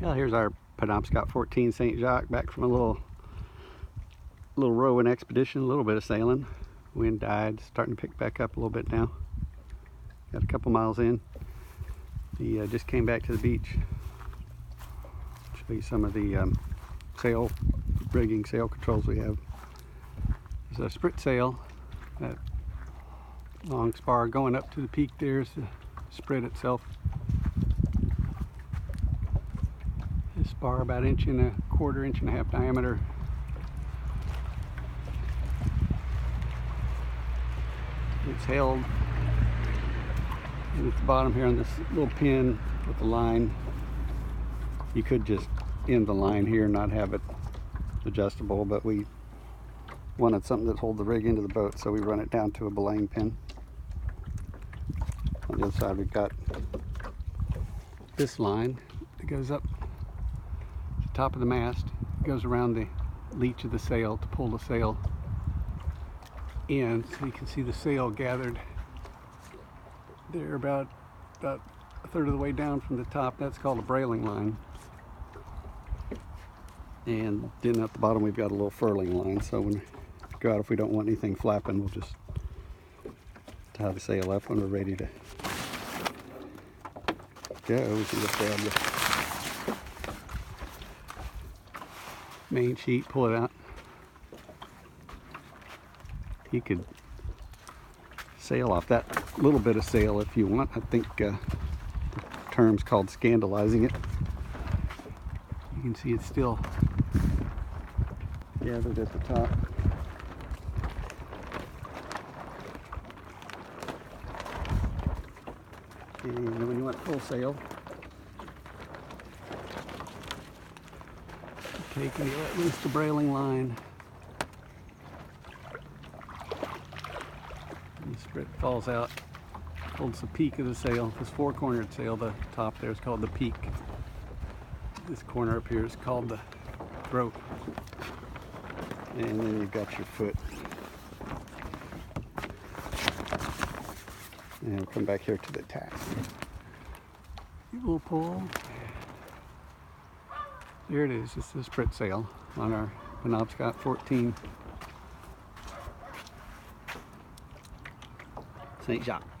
Well, here's our Penobscot 14 St. Jacques back from a little rowing expedition, a little bit of sailing. Wind died, starting to pick back up a little bit now. Got a couple miles in. We just came back to the beach. Show you some of the sail rigging, sail controls we have. There's a Spritsail, that long spar going up to the peak. There's the Sprit itself. This spar about 1.25 inches, 1.5 inches diameter. It's held at the bottom here on this little pin with the line. You could just end the line here and not have it adjustable, but we wanted something that hold the rig into the boat, so we run it down to a belaying pin. On the other side we've got this line that goes up to the top of the mast, goes around the leech of the sail to pull the sail in, so you can see the sail gathered there about a third of the way down from the top. That's called a brailing line. And then at the bottom we've got a little furling line, so when we go out, if we don't want anything flapping, we'll just tie the sail up when we're ready to go. We can just grab the main sheet, pull it out. You could sail off that little bit of sail if you want. I think the term's called scandalizing it. You can see it's still gathered at the top. And when you want full sail, you take and you let loose the brailing line. And the Sprit falls out, holds the peak of the sail. This four-cornered sail, the top there is called the peak. This corner up here is called the throat. And then you've got your foot. And we'll come back here to the tack. You will pull. There it is. It's the Spritsail on our Penobscot 14 St. Jacques.